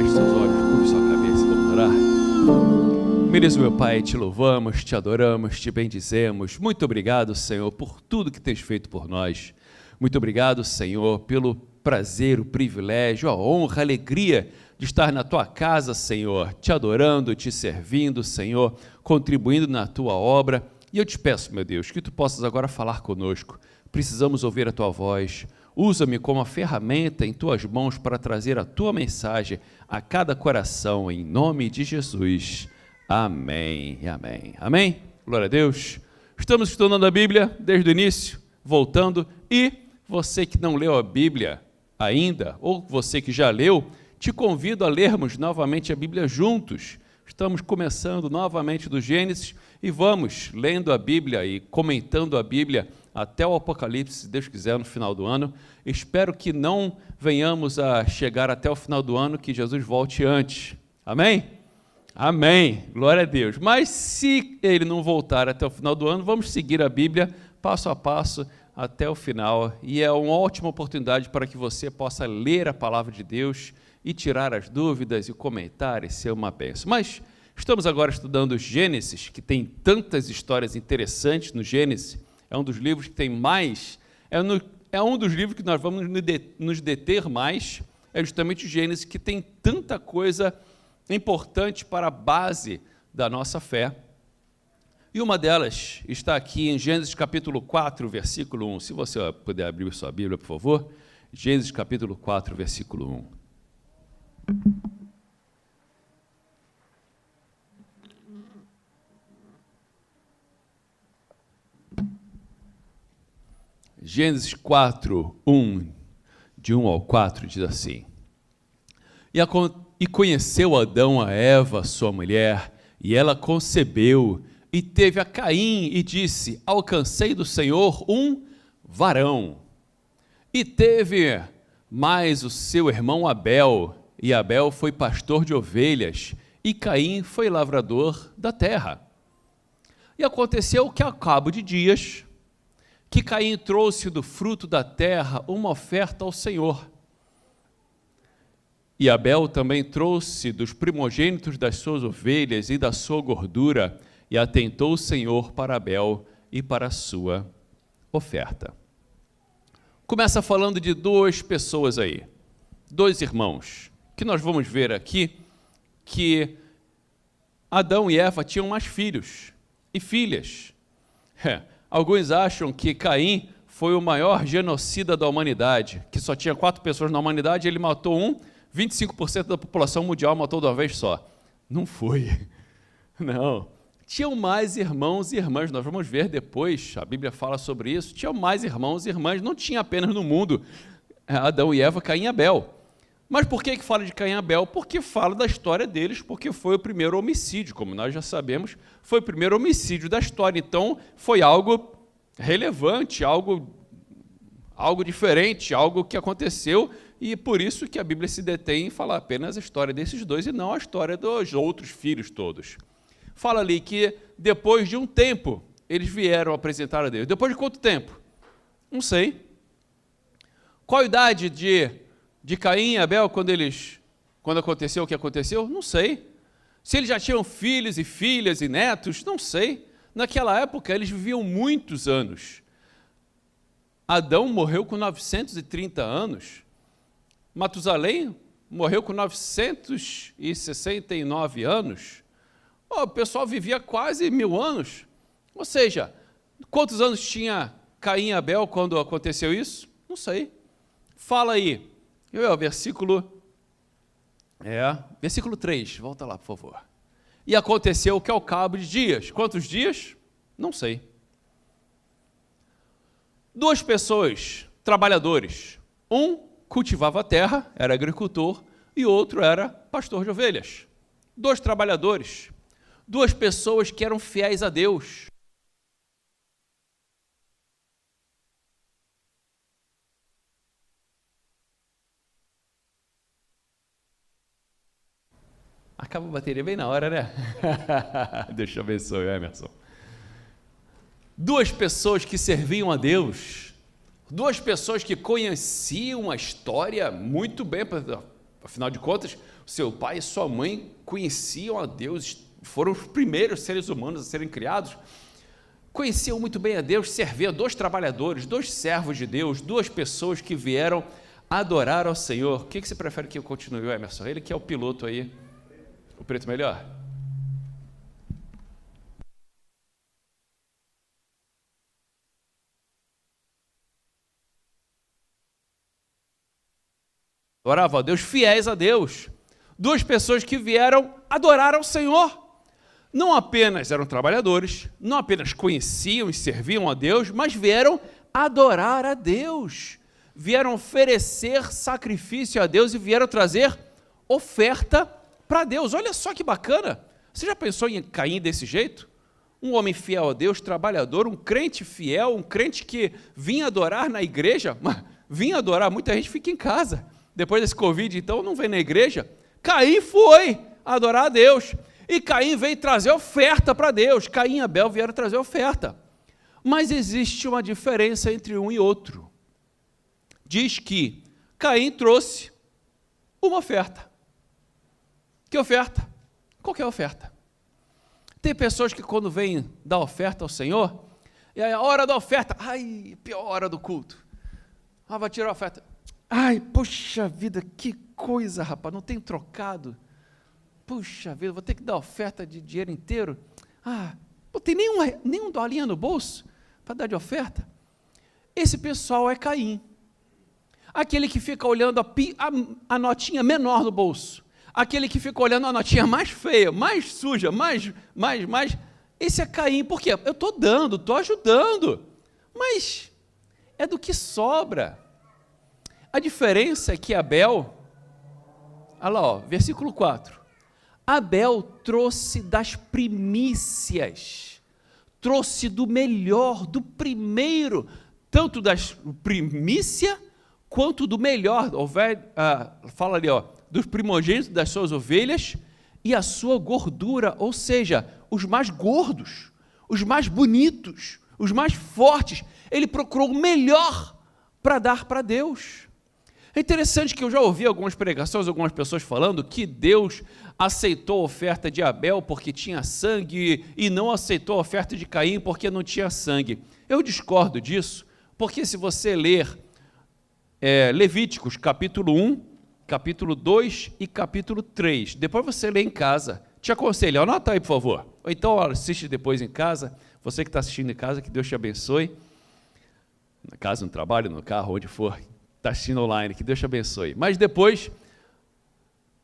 Feche seus olhos, curve sua cabeça, vamos orar. Mesmo meu Pai, te louvamos, te adoramos, te bendizemos. Muito obrigado, Senhor, por tudo que tens feito por nós. Muito obrigado, Senhor, pelo prazer, o privilégio, a honra, a alegria de estar na tua casa, Senhor, te adorando, te servindo, Senhor, contribuindo na tua obra. E eu te peço, meu Deus, que tu possas agora falar conosco. Precisamos ouvir a tua voz. Usa-me como a ferramenta em tuas mãos para trazer a tua mensagem a cada coração, em nome de Jesus. Amém e amém. Amém? Glória a Deus. Estamos estudando a Bíblia desde o início, voltando, e você que não leu a Bíblia ainda, ou você que já leu, te convido a lermos novamente a Bíblia juntos. Estamos começando novamente do Gênesis e vamos lendo a Bíblia e comentando a Bíblia até o Apocalipse, se Deus quiser, no final do ano. Espero que não venhamos a chegar até o final do ano, que Jesus volte antes. Amém? Amém. Glória a Deus. Mas se Ele não voltar até o final do ano, vamos seguir a Bíblia passo a passo até o final. E é uma ótima oportunidade para que você possa ler a Palavra de Deus e tirar as dúvidas e comentar e ser uma bênção. Mas estamos agora estudando Gênesis, que tem tantas histórias interessantes no Gênesis. É um dos livros que tem mais, é um dos livros que nós vamos nos deter mais, é justamente o Gênesis, que tem tanta coisa importante para a base da nossa fé. E uma delas está aqui em Gênesis capítulo 4, versículo 1. Se você puder abrir sua Bíblia, por favor. Gênesis capítulo 4, versículo 1. Gênesis 4, 1, de 1 ao 4, diz assim: E conheceu Adão a Eva, sua mulher, e ela concebeu, e teve a Caim, e disse: Alcancei do Senhor um varão. E teve mais o seu irmão Abel, e Abel foi pastor de ovelhas, e Caim foi lavrador da terra. E aconteceu que, ao cabo de dias, que Caim trouxe do fruto da terra uma oferta ao Senhor. E Abel também trouxe dos primogênitos das suas ovelhas e da sua gordura, e atentou o Senhor para Abel e para a sua oferta. Começa falando de duas pessoas aí, dois irmãos, que nós vamos ver aqui que Adão e Eva tinham mais filhos e filhas. Alguns acham que Caim foi o maior genocida da humanidade, que só tinha 4 pessoas na humanidade, ele matou 25% da população mundial matou de uma vez só. Não foi. Não. Tinham mais irmãos e irmãs, nós vamos ver depois, a Bíblia fala sobre isso, tinham mais irmãos e irmãs, não tinha apenas no mundo Adão e Eva, Caim e Abel. Mas por que fala de Caim e Abel? Porque fala da história deles, porque foi o primeiro homicídio, como nós já sabemos, foi o primeiro homicídio da história, então foi algo relevante, algo diferente, algo que aconteceu, e por isso que a Bíblia se detém em falar apenas a história desses dois e não a história dos outros filhos todos. Fala ali que depois de um tempo eles vieram apresentar a Deus. Depois de quanto tempo? Não sei. Qual a idade de Caim e Abel quando aconteceu o que aconteceu? Não sei. Se eles já tinham filhos e filhas e netos? Não sei. Naquela época eles viviam muitos anos. Adão morreu com 930 anos. Matusalém morreu com 969 anos. O pessoal vivia quase 1000 anos. Ou seja, quantos anos tinha Caim e Abel quando aconteceu isso? Não sei. Fala aí. Versículo 3, volta lá, por favor. E aconteceu que ao cabo de dias. Quantos dias? Não sei. 2 pessoas, trabalhadores. Um cultivava a terra, era agricultor, e outro era pastor de ovelhas. 2 trabalhadores. 2 pessoas que eram fiéis a Deus. Acaba a bateria bem na hora, né? Deus te abençoe, Emerson. 2 pessoas que serviam a Deus, 2 pessoas que conheciam a história muito bem, Afinal de contas, seu pai e sua mãe conheciam a Deus, foram os primeiros seres humanos a serem criados, conheciam muito bem a Deus, serviam 2 trabalhadores, 2 servos de Deus, 2 pessoas que vieram adorar ao Senhor. O que você prefere que eu continue, Emerson? Ele que é o piloto aí, o preto melhor? Adoravam a Deus, fiéis a Deus. 2 pessoas que vieram adorar ao Senhor. Não apenas eram trabalhadores, não apenas conheciam e serviam a Deus, mas vieram adorar a Deus. Vieram oferecer sacrifício a Deus e vieram trazer oferta para Deus. Olha só que bacana. Você já pensou em Caim desse jeito? Um homem fiel a Deus, trabalhador, um crente fiel, um crente que vinha adorar na igreja, mas vinha adorar, muita gente fica em casa. Depois desse Covid, então, não vem na igreja. Caim foi adorar a Deus. E Caim veio trazer oferta para Deus. Caim e Abel vieram trazer oferta. Mas existe uma diferença entre um e outro. Diz que Caim trouxe uma oferta. Que oferta? Qualquer oferta. Tem pessoas que quando vêm dar oferta ao Senhor, e aí a hora da oferta, ai, pior hora do culto. Vai tirar a oferta. Ai, poxa vida, que coisa, rapaz, não tem trocado. Puxa vida, vou ter que dar oferta de dinheiro inteiro. Não tem nenhum dolinha no bolso para dar de oferta. Esse pessoal é Caim. Aquele que fica olhando a notinha menor no bolso. Aquele que fica olhando a notinha mais feia, mais suja, mais. Esse é Caim. Por quê? Eu estou dando, estou ajudando. Mas é do que sobra. A diferença é que Abel, olha lá, versículo 4, Abel trouxe das primícias, trouxe do melhor, do primeiro, tanto das primícia, quanto do melhor, fala ali, dos primogênitos das suas ovelhas, e a sua gordura, ou seja, os mais gordos, os mais bonitos, os mais fortes, ele procurou o melhor para dar para Deus. É interessante que eu já ouvi algumas pregações, algumas pessoas falando que Deus aceitou a oferta de Abel porque tinha sangue e não aceitou a oferta de Caim porque não tinha sangue. Eu discordo disso, porque se você ler Levíticos, capítulo 1, capítulo 2 e capítulo 3, depois você lê em casa, te aconselho, anota aí, por favor, ou então assiste depois em casa, você que está assistindo em casa, que Deus te abençoe, na casa, no trabalho, no carro, onde for, está assistindo online, que Deus te abençoe. Mas depois,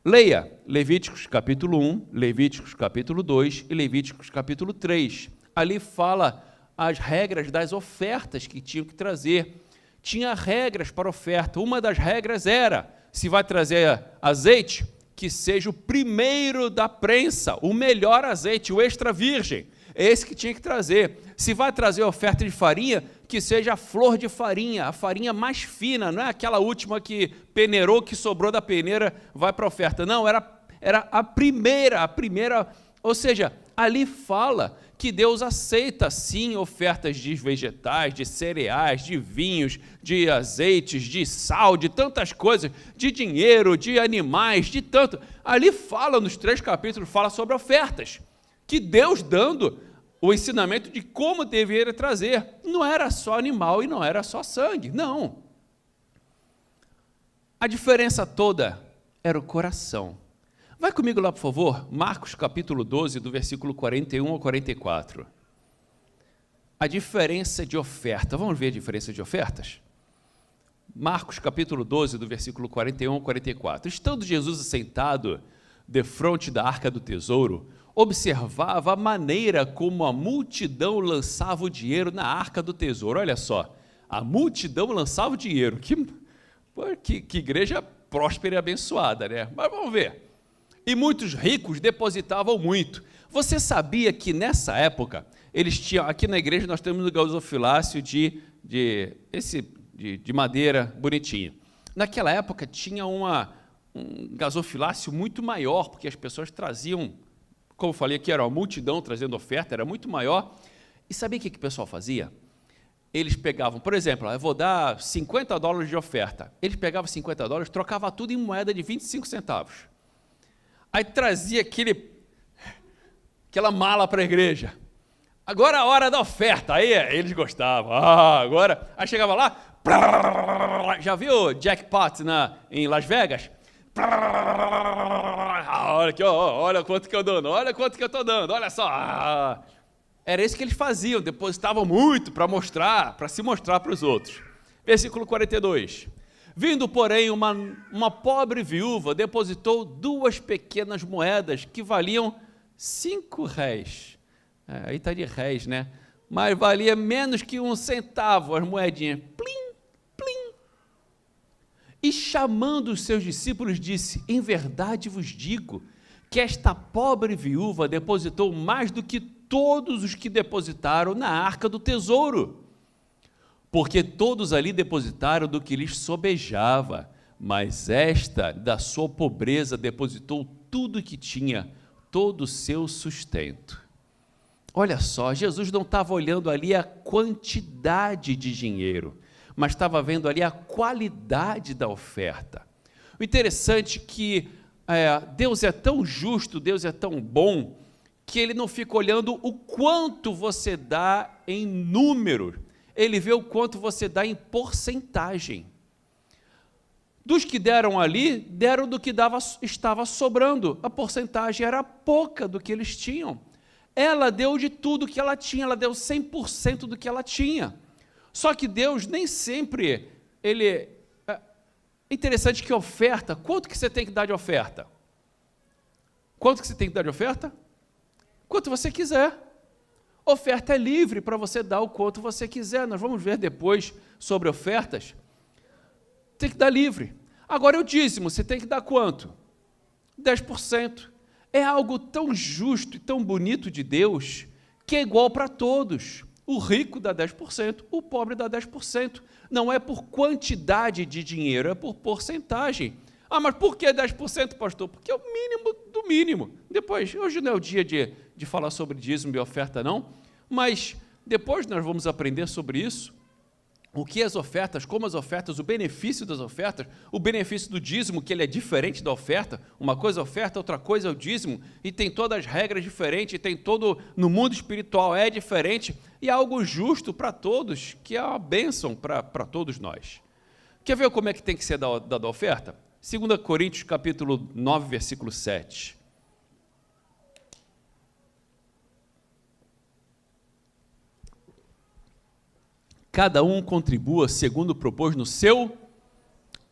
leia Levíticos capítulo 1, Levíticos capítulo 2 e Levíticos capítulo 3. Ali fala as regras das ofertas que tinham que trazer. Tinha regras para oferta. Uma das regras era, se vai trazer azeite, que seja o primeiro da prensa, o melhor azeite, o extra virgem. É esse que tinha que trazer. Se vai trazer oferta de farinha, que seja a flor de farinha, a farinha mais fina, não é aquela última que peneirou, que sobrou da peneira, vai para a oferta. Não, era a primeira, ou seja, ali fala que Deus aceita sim ofertas de vegetais, de cereais, de vinhos, de azeites, de sal, de tantas coisas, de dinheiro, de animais, de tanto. Ali fala, nos 3 capítulos, fala sobre ofertas, que Deus dando o ensinamento de como deveria trazer. Não era só animal e não era só sangue, não. A diferença toda era o coração. Vai comigo lá, por favor, Marcos capítulo 12, do versículo 41 ao 44. A diferença de oferta. Vamos ver a diferença de ofertas? Marcos capítulo 12, do versículo 41 ao 44. Estando Jesus sentado defronte da arca do tesouro, observava a maneira como a multidão lançava o dinheiro na arca do tesouro. Olha só, a multidão lançava o dinheiro. Que igreja próspera e abençoada, né? Mas vamos ver. E muitos ricos depositavam muito. Você sabia que nessa época, eles tinham, aqui na igreja nós temos o gasofilácio de madeira bonitinho. Naquela época tinha um gasofilácio muito maior, porque as pessoas traziam, como eu falei aqui, era uma multidão trazendo oferta, era muito maior. E sabia o que o pessoal fazia? eles pegavam, por exemplo, eu vou dar $50 de oferta. Eles pegavam $50, trocavam tudo em moeda de 25 centavos. Aí trazia aquela mala para a igreja. Agora a hora da oferta, aí eles gostavam. Agora, aí chegava lá, já viu jackpot em Las Vegas? Olha aqui, olha quanto que eu dou, olha quanto que eu estou dando, olha só. Era isso que eles faziam, depositavam muito para se mostrar para os outros. Versículo 42. Vindo, porém, uma pobre viúva depositou 2 pequenas moedas que valiam 5 réis. Aí está de réis, né? Mas valia menos que 1 centavo as moedinhas. Plim, plim. E chamando os seus discípulos, disse: em verdade vos digo que esta pobre viúva depositou mais do que todos os que depositaram na arca do tesouro. Porque todos ali depositaram do que lhes sobejava, mas esta, da sua pobreza, depositou tudo o que tinha, todo o seu sustento. Olha só, Jesus não estava olhando ali a quantidade de dinheiro, mas estava vendo ali a qualidade da oferta. O interessante é que Deus é tão justo, Deus é tão bom, que Ele não fica olhando o quanto você dá em número, Ele vê o quanto você dá em porcentagem. Dos que deram ali, deram do que estava sobrando, a porcentagem era pouca do que eles tinham. Ela deu de tudo que ela tinha, ela deu 100% do que ela tinha. Só que Deus nem sempre, é interessante que oferta, quanto que você tem que dar de oferta? Quanto que você tem que dar de oferta? Quanto você quiser. Oferta é livre para você dar o quanto você quiser. Nós vamos ver depois sobre ofertas. Tem que dar livre. Agora o dízimo, você tem que dar quanto? 10%. É algo tão justo e tão bonito de Deus, que é igual para todos. O rico dá 10%, o pobre dá 10%. Não é por quantidade de dinheiro, é por porcentagem. Mas por que 10%, pastor? Porque é o mínimo do mínimo. Depois, hoje não é o dia de falar sobre dízimo e oferta, não, mas depois nós vamos aprender sobre isso. O que as ofertas, como as ofertas, o benefício das ofertas, o benefício do dízimo, que ele é diferente da oferta. Uma coisa é a oferta, outra coisa é o dízimo, e tem todas as regras diferentes, e tem todo, no mundo espiritual é diferente, e é algo justo para todos, que é uma bênção para todos nós. Quer ver como é que tem que ser dada a oferta? 2 Coríntios, capítulo 9, versículo 7. Cada um contribua segundo propôs no seu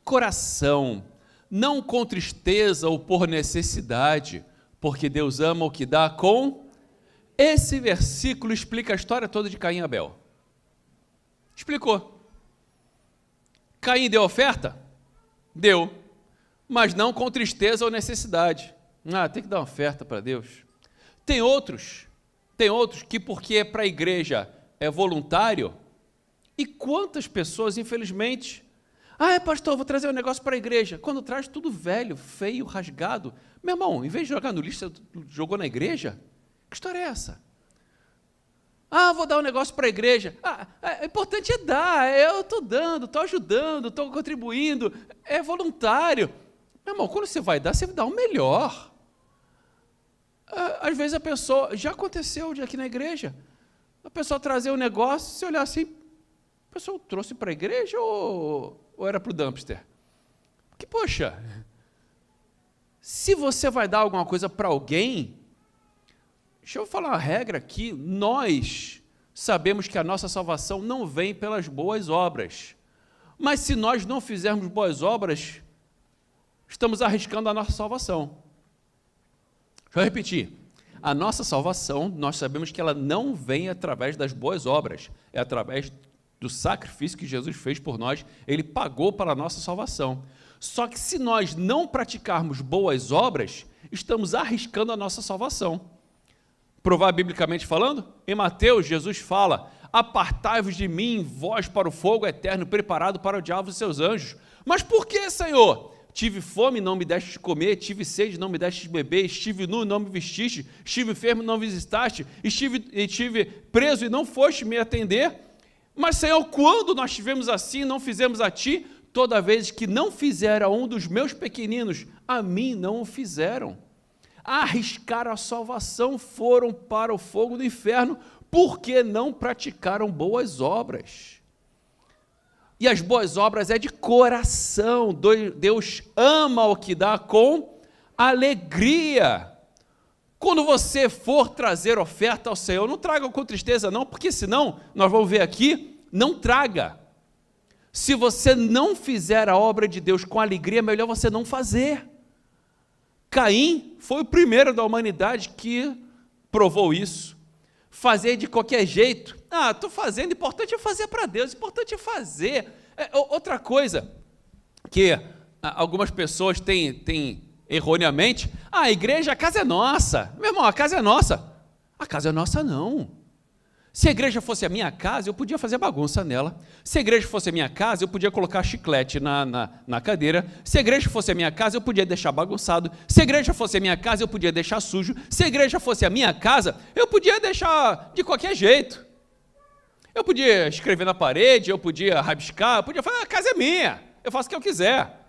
coração, não com tristeza ou por necessidade, porque Deus ama o que dá com... Esse versículo explica a história toda de Caim e Abel. Explicou. Caim deu oferta? Deu, mas não com tristeza ou necessidade. Tem que dar uma oferta para Deus. Tem outros que, porque para a igreja é voluntário. E quantas pessoas, infelizmente, pastor, vou trazer um negócio para a igreja. Quando traz tudo velho, feio, rasgado. Meu irmão, em vez de jogar no lixo, você jogou na igreja? Que história é essa? Vou dar um negócio para a igreja. O importante é dar, eu estou dando, estou ajudando, estou contribuindo, é voluntário. Meu irmão, quando você vai dar, você dá o melhor. Às vezes a pessoa, já aconteceu aqui na igreja, a pessoa trazer um negócio, você olhar assim, a pessoa trouxe para a igreja ou era para o dumpster? Porque, poxa, se você vai dar alguma coisa para alguém, deixa eu falar uma regra aqui, nós sabemos que a nossa salvação não vem pelas boas obras, mas se nós não fizermos boas obras, estamos arriscando a nossa salvação. Deixa eu repetir, a nossa salvação, nós sabemos que ela não vem através das boas obras, é através do sacrifício que Jesus fez por nós, Ele pagou para a nossa salvação. Só que se nós não praticarmos boas obras, estamos arriscando a nossa salvação. Provar biblicamente falando, em Mateus, Jesus fala: apartai-vos de mim, vós para o fogo eterno, preparado para o diabo e seus anjos. Mas por que, Senhor? Tive fome, não me deste de comer, tive sede, não me deste de beber, estive nu, não me vestiste, estive enfermo, não visitaste, estive preso e não foste me atender. Mas, Senhor, quando nós tivemos assim, não fizemos a Ti, toda vez que não fizeram a um dos meus pequeninos, a mim não o fizeram. Arriscaram a salvação, foram para o fogo do inferno, porque não praticaram boas obras. E as boas obras é de coração. Deus ama o que dá com alegria. Quando você for trazer oferta ao Senhor, não traga com tristeza não, porque senão, nós vamos ver aqui, não traga. Se você não fizer a obra de Deus com alegria, é melhor você não fazer. Caim foi o primeiro da humanidade que provou isso. Fazer de qualquer jeito. Estou fazendo, importante é fazer para Deus, importante é fazer. Outra coisa que algumas pessoas têm erroneamente, a igreja, a casa é nossa. Meu irmão, a casa é nossa. A casa é nossa não. Se a igreja fosse a minha casa, eu podia fazer bagunça nela. Se a igreja fosse a minha casa, eu podia colocar chiclete na cadeira. Se a igreja fosse a minha casa, eu podia deixar bagunçado. Se a igreja fosse a minha casa, eu podia deixar sujo. Se a igreja fosse a minha casa, eu podia deixar de qualquer jeito. Eu podia escrever na parede, eu podia rabiscar, eu podia falar, a casa é minha, eu faço o que eu quiser.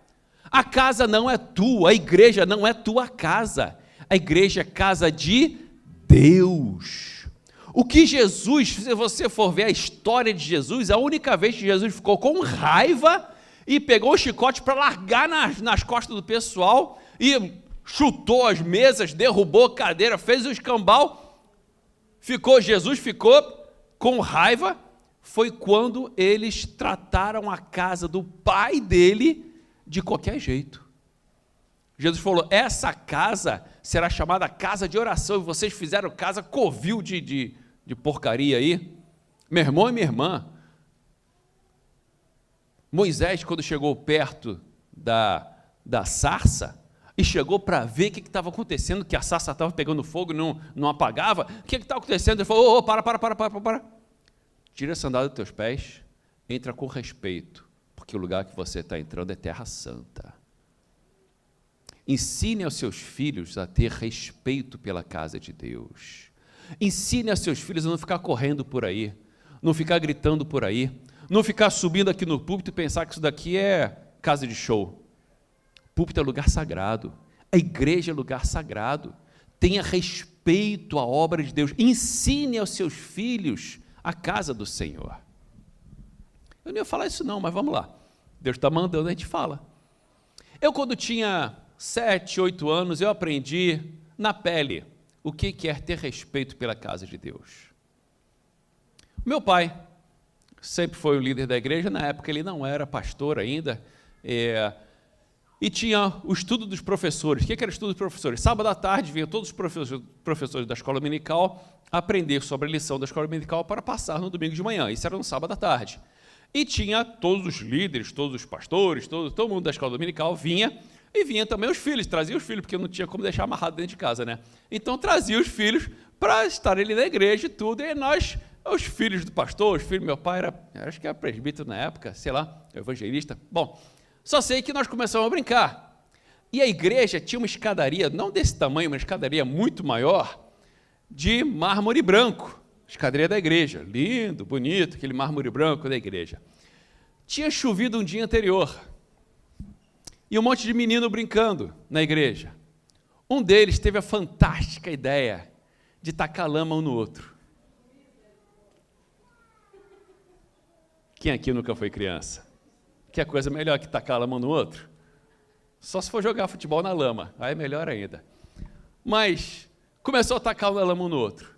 A casa não é tua, a igreja não é tua casa. A igreja é casa de Deus. O que Jesus, se você for ver a história de Jesus, a única vez que Jesus ficou com raiva e pegou o chicote para largar nas costas do pessoal e chutou as mesas, derrubou a cadeira, fez o escambau, Jesus ficou com raiva, foi quando eles trataram a casa do pai dele de qualquer jeito. Jesus falou, essa casa será chamada casa de oração, e vocês fizeram casa covil de porcaria aí. Meu irmão e minha irmã, Moisés, quando chegou perto da sarça, e chegou para ver o que estava acontecendo, que a sarça estava pegando fogo e não apagava, o que estava acontecendo? Ele falou, para. Tira a sandália dos teus pés, entra com respeito, porque o lugar que você está entrando é terra santa. Ensine aos seus filhos a ter respeito pela casa de Deus. Ensine aos seus filhos a não ficar correndo por aí, não ficar gritando por aí, não ficar subindo aqui no púlpito e pensar que isso daqui é casa de show. O púlpito é lugar sagrado, a igreja é lugar sagrado. Tenha respeito à obra de Deus. Ensine aos seus filhos a casa do Senhor. Eu não ia falar isso não, mas vamos lá. Deus está mandando, a gente fala. Eu, quando tinha 7, 8 anos, eu aprendi na pele o que é ter respeito pela casa de Deus. Meu pai sempre foi o líder da igreja, na época ele não era pastor ainda, e tinha o estudo dos professores. O que era o estudo dos professores? Sábado à tarde vinham todos os professores da escola dominical aprender sobre a lição da escola dominical para passar no domingo de manhã. Isso era no sábado à tarde. E tinha todos os líderes, todos os pastores, todo mundo da escola dominical vinha, e vinha também os filhos, trazia os filhos, porque não tinha como deixar amarrado dentro de casa, né? Então trazia os filhos para estarem ali na igreja e tudo, e nós, os filhos do pastor, os filhos do meu pai, acho que era presbítero na época, sei lá, evangelista, bom, só sei que nós começamos a brincar, e a igreja tinha uma escadaria, não desse tamanho, uma escadaria muito maior, de mármore branco, escadaria da igreja, lindo, bonito, aquele mármore branco da igreja. Tinha chovido um dia anterior, e um monte de menino brincando na igreja. Um deles teve a fantástica ideia de tacar lama um no outro. Quem aqui nunca foi criança? Quer coisa melhor que tacar lama um no outro? Só se for jogar futebol na lama, aí é melhor ainda. Mas começou a tacar uma lama um no outro.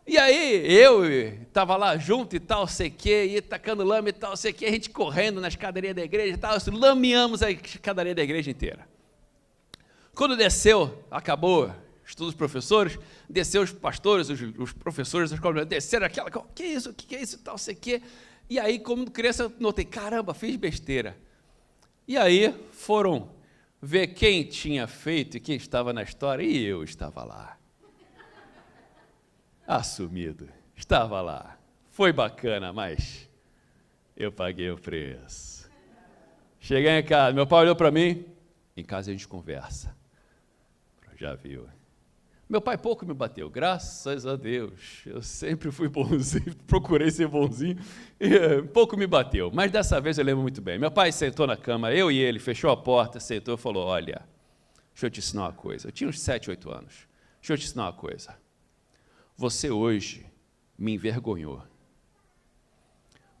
E aí eu estava lá junto e tal, sei que, ia tacando lama e tal, sei que, a gente correndo na escadaria da igreja e tal, lameamos a escadaria da igreja inteira. Quando desceu, acabou estudos dos professores, desceu os pastores, os professores da escola, desceram aquela, que é isso e tal, sei que. E aí, como criança, notei, caramba, fiz besteira. E aí foram ver quem tinha feito e quem estava na história, e eu estava lá. Assumido, estava lá, foi bacana, mas eu paguei o preço. Cheguei em casa, meu pai olhou para mim, em casa a gente conversa, já viu, Meu pai pouco me bateu, graças a Deus. Eu sempre fui bonzinho, procurei ser bonzinho, e pouco me bateu. Mas dessa vez eu lembro muito bem. Meu pai sentou na cama, eu e ele, fechou a porta, sentou e falou, olha, deixa eu te ensinar uma coisa. Eu tinha uns 7, 8 anos. Deixa eu te ensinar uma coisa. Você hoje me envergonhou,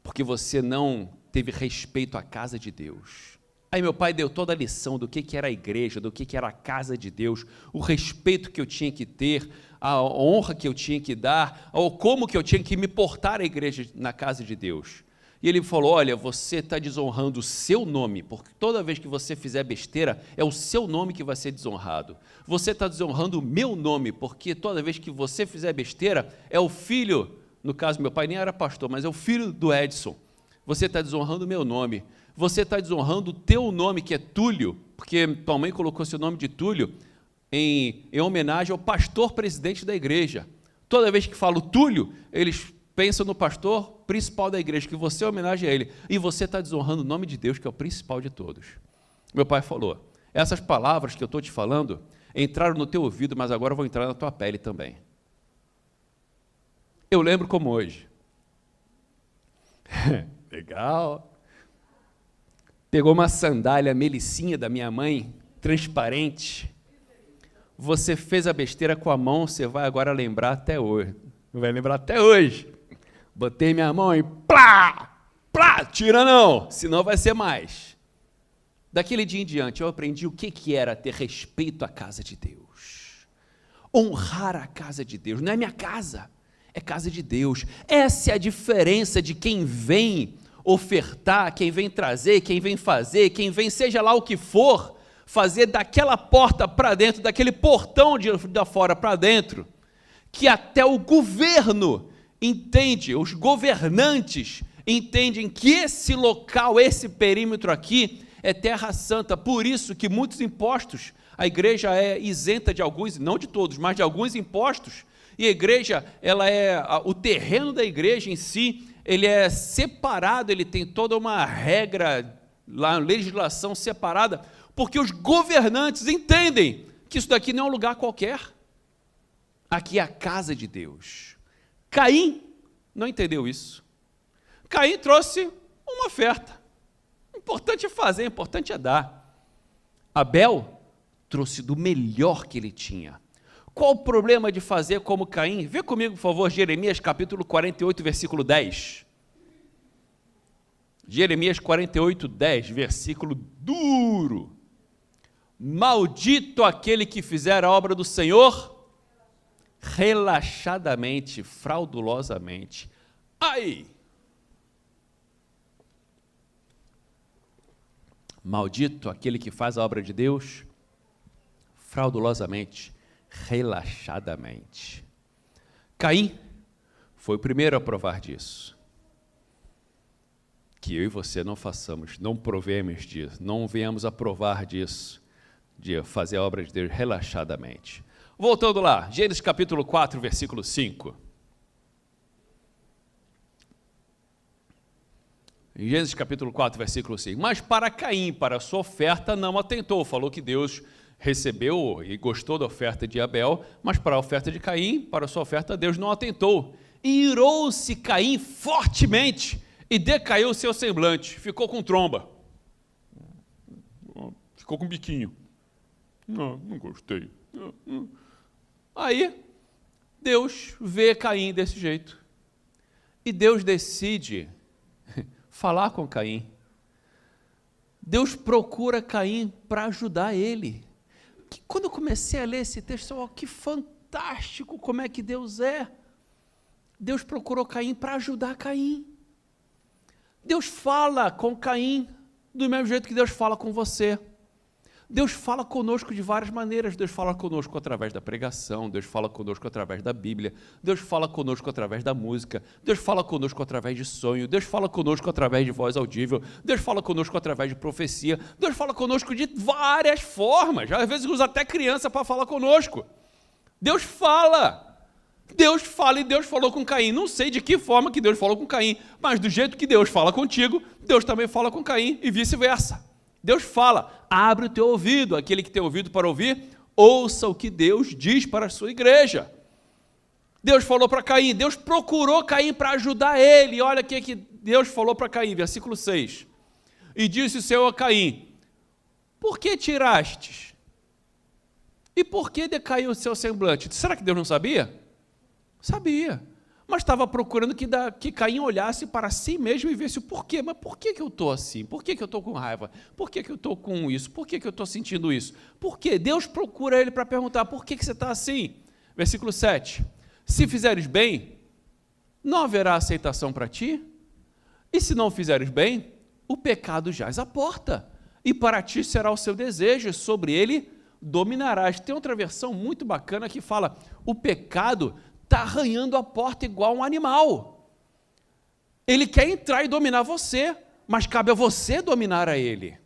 porque você não teve respeito à casa de Deus. Aí meu pai deu toda a lição do que era a igreja, do que era a casa de Deus, o respeito que eu tinha que ter, a honra que eu tinha que dar, ou como que eu tinha que me portar à igreja, na casa de Deus. E ele falou, olha, você está desonrando o seu nome, porque toda vez que você fizer besteira, é o seu nome que vai ser desonrado. Você está desonrando o meu nome, porque toda vez que você fizer besteira, é o filho, no caso meu pai nem era pastor, mas é o filho do Edson. Você está desonrando o meu nome. Você está desonrando o teu nome, que é Túlio, porque tua mãe colocou seu nome de Túlio em homenagem ao pastor presidente da igreja. Toda vez que falo Túlio, eles pensam no pastor principal da igreja, que você é homenagem a ele. E você está desonrando o nome de Deus, que é o principal de todos. Meu pai falou, essas palavras que eu estou te falando, entraram no teu ouvido, mas agora vão entrar na tua pele também. Eu lembro como hoje. Legal. Pegou uma sandália melicinha da minha mãe, transparente. Você fez a besteira com a mão, você vai agora lembrar até hoje. Vai lembrar até hoje. Botei minha mão e plá! Plá! Tira não, senão vai ser mais. Daquele dia em diante, eu aprendi o que era ter respeito à casa de Deus. Honrar a casa de Deus. Não é minha casa, é casa de Deus. Essa é a diferença de quem vem ofertar, quem vem trazer, quem vem fazer, quem vem, seja lá o que for, fazer daquela porta para dentro, daquele portão de fora para dentro, que até o governo entende, os governantes entendem que esse local, esse perímetro aqui é terra santa. Por isso que muitos impostos, a igreja é isenta de alguns, não de todos, mas de alguns impostos, e a igreja, ela é, o terreno da igreja em si, ele é separado, ele tem toda uma regra, lá, legislação separada, porque os governantes entendem que isso daqui não é um lugar qualquer. Aqui é a casa de Deus. Caim não entendeu isso. Caim trouxe uma oferta. O importante é fazer, o importante é dar. Abel trouxe do melhor que ele tinha. Qual o problema de fazer como Caim? Vê comigo, por favor, Jeremias capítulo 48, versículo 10. Jeremias 48, 10, versículo duro. Maldito aquele que fizer a obra do Senhor relaxadamente, fraudulosamente. Ai! Maldito aquele que faz a obra de Deus fraudulosamente, relaxadamente. Caim foi o primeiro a provar disso. Que eu e você não façamos, não provemos disso, não venhamos a provar disso, de fazer a obra de Deus relaxadamente. Voltando lá, Gênesis capítulo 4, versículo 5. Em Gênesis capítulo 4, versículo 5. Mas para Caim, para a sua oferta, não atentou. Falou que Deus recebeu e gostou da oferta de Abel, mas para a oferta de Caim, para a sua oferta, Deus não atentou. E irou-se Caim fortemente e decaiu o seu semblante. Ficou com tromba. Ficou com biquinho. Não gostei. Aí, Deus vê Caim desse jeito. E Deus decide falar com Caim. Deus procura Caim para ajudar ele. Quando eu comecei a ler esse texto, que fantástico como é que Deus é. Deus procurou Caim para ajudar Caim. Deus fala com Caim do mesmo jeito que Deus fala com você. Deus fala conosco de várias maneiras. Deus fala conosco através da pregação, Deus fala conosco através da Bíblia, Deus fala conosco através da música, Deus fala conosco através de sonho, Deus fala conosco através de voz audível, Deus fala conosco através de profecia, Deus fala conosco de várias formas. Às vezes usa até criança para falar conosco. Deus fala e Deus falou com Caim. Não sei de que forma que Deus falou com Caim, mas do jeito que Deus fala contigo, Deus também fala com Caim e vice-versa. Deus fala, abre o teu ouvido, aquele que tem ouvido para ouvir, ouça o que Deus diz para a sua igreja. Deus falou para Caim, Deus procurou Caim para ajudar ele. Olha o que Deus falou para Caim, versículo 6. E disse o Senhor a Caim, por que tirastes? E por que decaiu o seu semblante? Será que Deus não sabia? Sabia, mas estava procurando que Caim olhasse para si mesmo e visse o porquê. Mas por que eu estou assim? Por que eu estou com raiva? Por que eu estou com isso? Por que eu estou sentindo isso? Por quê? Deus procura ele para perguntar, por que você está assim? Versículo 7. Se fizeres bem, não haverá aceitação para ti, e se não fizeres bem, o pecado jaz à porta, e para ti será o seu desejo, e sobre ele dominarás. Tem outra versão muito bacana que fala, o pecado está arranhando a porta igual um animal. Ele quer entrar e dominar você, mas cabe a você dominar a ele.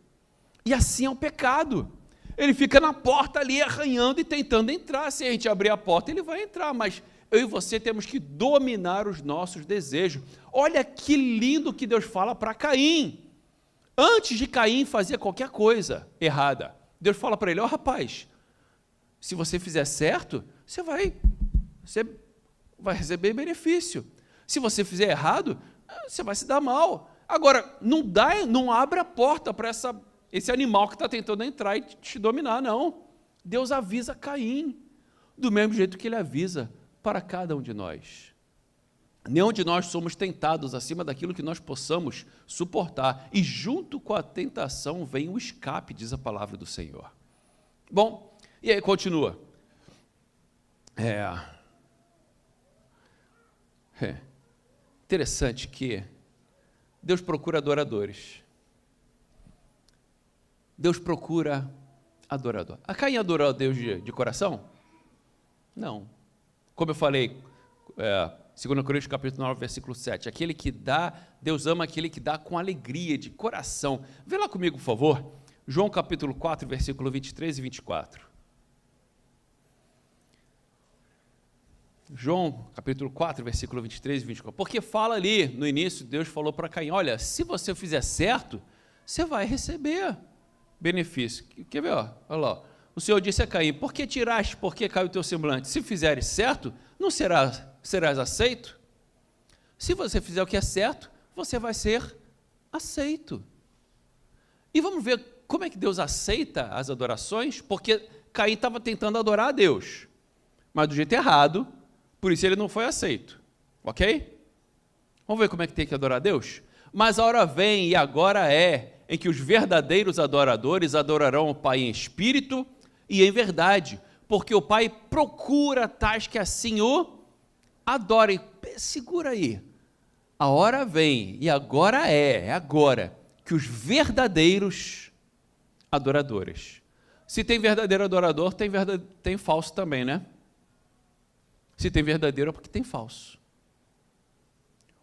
E assim é o pecado. Ele fica na porta ali arranhando e tentando entrar. Se a gente abrir a porta, ele vai entrar, mas eu e você temos que dominar os nossos desejos. Olha que lindo que Deus fala para Caim. Antes de Caim fazer qualquer coisa errada, Deus fala para ele, rapaz, se você fizer certo, você vai receber benefício. Se você fizer errado, você vai se dar mal. Agora, não abre a porta para esse animal que está tentando entrar e te dominar, não. Deus avisa Caim, do mesmo jeito que ele avisa para cada um de nós. Nenhum de nós somos tentados acima daquilo que nós possamos suportar. E junto com a tentação vem o escape, diz a palavra do Senhor. Bom, e aí continua. Interessante que Deus procura adoradores. Deus procura adorador. A Caim adorou a Deus de coração? Não. Como eu falei, 2 Coríntios capítulo 9, versículo 7, aquele que dá, Deus ama aquele que dá com alegria, de coração. Vê lá comigo, por favor, João capítulo 4, versículo 23 e 24. João capítulo 4, versículo 23 e 24. Porque fala ali, no início, Deus falou para Caim, olha, se você fizer certo, você vai receber benefício. Quer ver? Olha lá. O Senhor disse a Caim, por que tiraste, por que caiu o teu semblante? Se fizeres certo, não serás aceito? Se você fizer o que é certo, você vai ser aceito. E vamos ver como é que Deus aceita as adorações, porque Caim estava tentando adorar a Deus, mas do jeito errado, por isso ele não foi aceito, ok? Vamos ver como é que tem que adorar a Deus? Mas a hora vem, e agora é, em que os verdadeiros adoradores adorarão o Pai em espírito e em verdade, porque o Pai procura tais que assim o adorem. Segura aí, a hora vem, e agora é agora, que os verdadeiros adoradores, se tem verdadeiro adorador, tem falso também, né? Se tem verdadeiro é porque tem falso.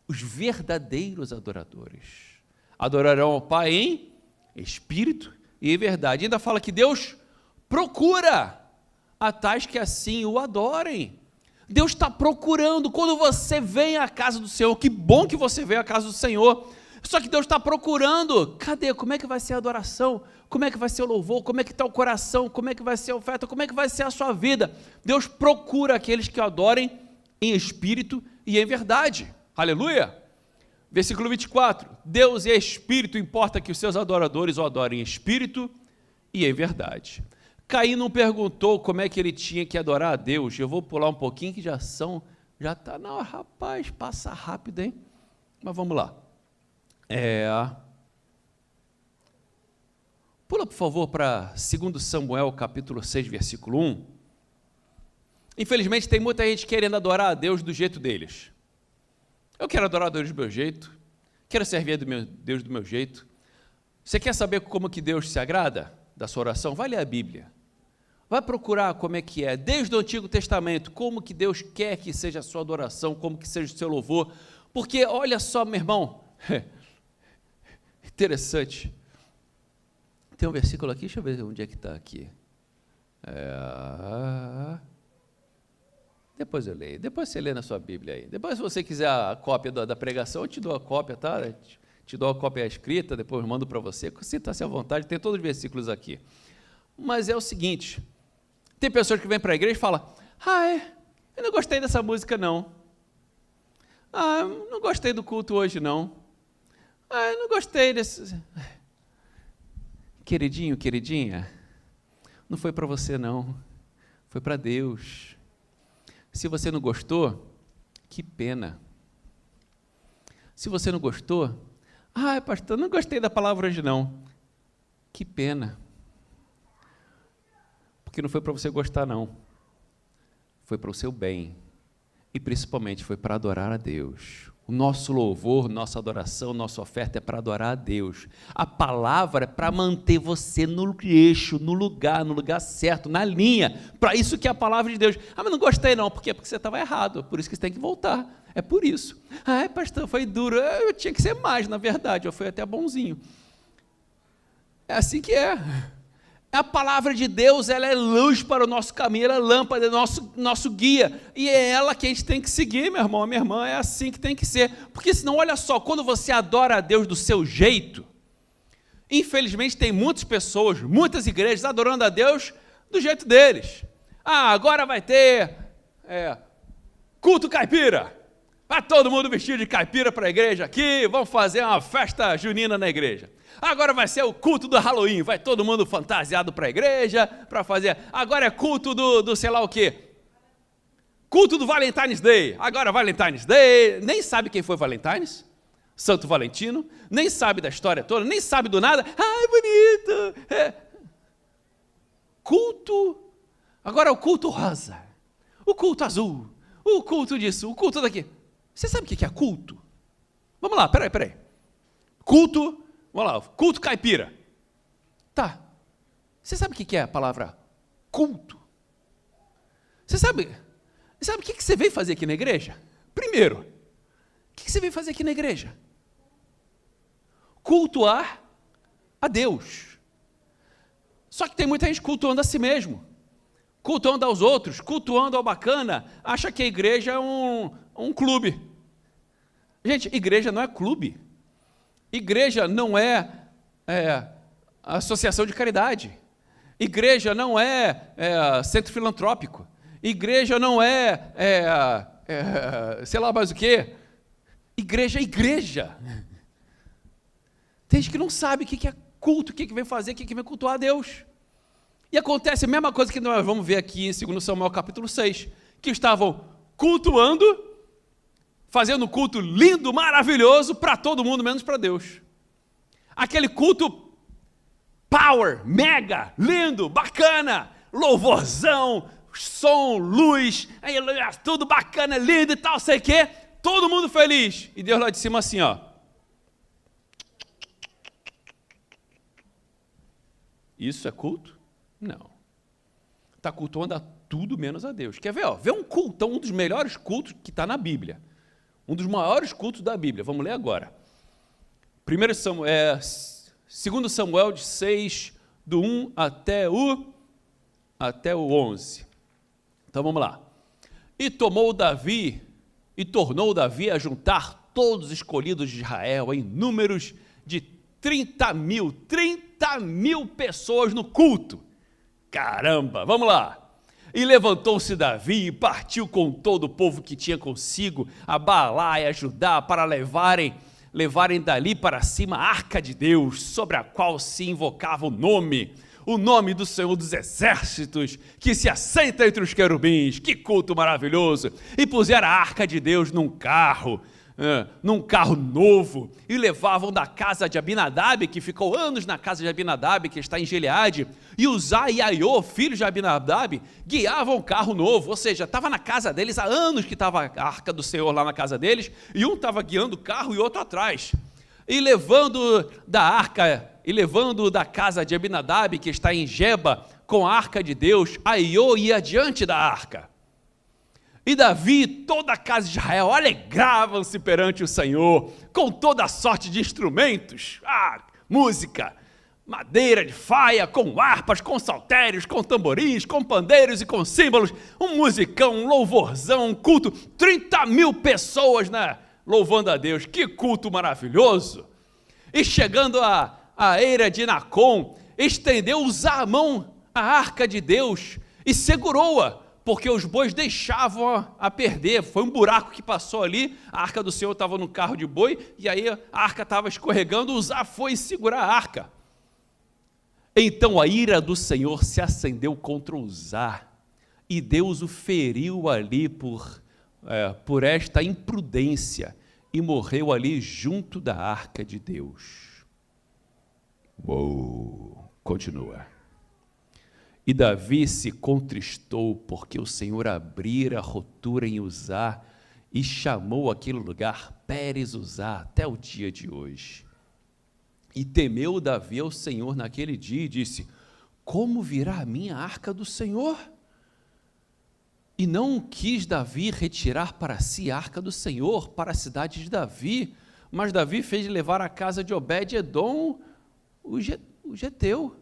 Os verdadeiros adoradores adorarão ao Pai em espírito e em verdade. Ainda fala que Deus procura a tais que assim o adorem. Deus está procurando. Quando você vem à casa do Senhor, que bom que você veio à casa do Senhor, só que Deus está procurando. Cadê? Como é que vai ser a adoração? Como é que vai ser o louvor? Como é que está o coração? Como é que vai ser a oferta? Como é que vai ser a sua vida? Deus procura aqueles que o adorem em espírito e em verdade. Aleluia! Versículo 24, Deus é espírito, importa que os seus adoradores o adorem em espírito e em verdade. Caim não perguntou como é que ele tinha que adorar a Deus. Eu vou pular um pouquinho que já está, não, rapaz, passa rápido, hein? Mas vamos lá. Pula, por favor, para 2 Samuel, capítulo 6, versículo 1. Infelizmente, tem muita gente querendo adorar a Deus do jeito deles. Eu quero adorar a Deus do meu jeito, quero servir a Deus do meu jeito. Você quer saber como que Deus se agrada da sua oração? Vai ler a Bíblia. Vai procurar como é que é, desde o Antigo Testamento, como que Deus quer que seja a sua adoração, como que seja o seu louvor. Porque, olha só, meu irmão, interessante. Tem um versículo aqui, deixa eu ver onde é que está aqui. Depois eu leio, depois você lê na sua Bíblia aí. Depois, se você quiser a cópia da pregação, eu te dou a cópia, tá? Te dou a cópia escrita, depois eu mando para você. Sinta-se à vontade, tem todos os versículos aqui. Mas é o seguinte, Tem pessoas que vêm para a igreja e falam, eu não gostei dessa música não. Não gostei do culto hoje não. Eu não gostei desse... Queridinho, queridinha, não foi para você não, foi para Deus. Se você não gostou, que pena. Se você não gostou, pastor, não gostei da palavra hoje não, que pena. Porque não foi para você gostar não, foi para o seu bem, e principalmente foi para adorar a Deus. O nosso louvor, nossa adoração, nossa oferta é para adorar a Deus. A palavra é para manter você no eixo, no lugar certo, na linha. Para isso que é a palavra de Deus. Mas não gostei não, por quê? Porque você estava errado, por isso que você tem que voltar. É por isso. Pastor, foi duro. Eu tinha que ser mais, na verdade, eu fui até bonzinho. É assim que é. A palavra de Deus, ela é luz para o nosso caminho, ela é lâmpada, é nosso guia, e é ela que a gente tem que seguir, meu irmão, minha irmã, é assim que tem que ser, porque senão, olha só, quando você adora a Deus do seu jeito, infelizmente tem muitas pessoas, muitas igrejas adorando a Deus do jeito deles. Agora vai ter culto caipira, vai todo mundo vestido de caipira para a igreja aqui, vamos fazer uma festa junina na igreja. Agora vai ser o culto do Halloween, vai todo mundo fantasiado para a igreja, para fazer, agora é culto do sei lá o quê, culto do Valentine's Day, agora Valentine's Day, nem sabe quem foi Valentine's, Santo Valentino, nem sabe da história toda, nem sabe do nada, bonito, culto, agora é o culto rosa, o culto azul, o culto disso, o culto daqui, você sabe o que é culto? Vamos lá, peraí, culto, vamos lá, culto caipira. Tá. Você sabe o que é a palavra culto? Você sabe o que você veio fazer aqui na igreja? Primeiro, o que você veio fazer aqui na igreja? Cultuar a Deus. Só que tem muita gente cultuando a si mesmo, cultuando aos outros, cultuando ao bacana, acha que a igreja é um clube. Gente, igreja não é clube. Igreja não é associação de caridade. Igreja não é centro filantrópico. Igreja não é sei lá mais o quê. Igreja é igreja. Tem gente que não sabe o que é culto, o que vem fazer, o que vem cultuar a Deus. E acontece a mesma coisa que nós vamos ver aqui em 2 Samuel capítulo 6, que estavam cultuando, fazendo um culto lindo, maravilhoso, para todo mundo, menos para Deus. Aquele culto power, mega, lindo, bacana, louvorzão, som, luz, tudo bacana, lindo e tal, sei o quê, todo mundo feliz. E Deus lá de cima assim, ó. Isso é culto? Não. Está cultuando a tudo menos a Deus. Quer ver? Vê um cultão, um dos melhores cultos que está na Bíblia. Um dos maiores cultos da Bíblia. Vamos ler agora. 2 Samuel de 6, do 1 até o 11. Então vamos lá. E tornou Davi a juntar todos os escolhidos de Israel em números de 30 mil pessoas no culto. Caramba, vamos lá. E levantou-se Davi e partiu com todo o povo que tinha consigo a Baalá e a Judá para levarem dali para cima a arca de Deus, sobre a qual se invocava o nome do Senhor dos Exércitos, que se assenta entre os querubins. Que culto maravilhoso! E puseram a arca de Deus num carro novo, e levavam da casa de Abinadab, que ficou anos na casa de Abinadab, que está em Gileade, e Uzá e Aiô, filhos de Abinadab, guiavam o carro novo, ou seja, estava na casa deles, há anos que estava a arca do Senhor lá na casa deles, e um estava guiando o carro e outro atrás, e levando da casa de Abinadab, que está em Geba, com a arca de Deus, Aiô ia diante da arca. E Davi e toda a casa de Israel alegravam-se perante o Senhor, com toda a sorte de instrumentos, música, madeira de faia, com harpas, com saltérios, com tamborins, com pandeiros e com símbolos, um musicão, um louvorzão, um culto, 30 mil pessoas, louvando a Deus. Que culto maravilhoso! E chegando à eira de Nacon, estendeu Uzá a mão à arca de Deus, e segurou-a, porque os bois deixavam a perder. Foi um buraco que passou ali, a arca do Senhor estava no carro de boi, e aí a arca estava escorregando, Uzá foi segurar a arca. Então a ira do Senhor se acendeu contra Uzá, e Deus o feriu ali por esta imprudência, e morreu ali junto da arca de Deus. Uou, continua. E Davi se contristou, porque o Senhor abrira a rotura em Uzá, e chamou aquele lugar Pérez Uzá, até o dia de hoje. E temeu Davi ao Senhor naquele dia, e disse: como virá a minha arca do Senhor? E não quis Davi retirar para si a arca do Senhor, para a cidade de Davi, mas Davi fez levar à casa de Obed-edom, o geteu.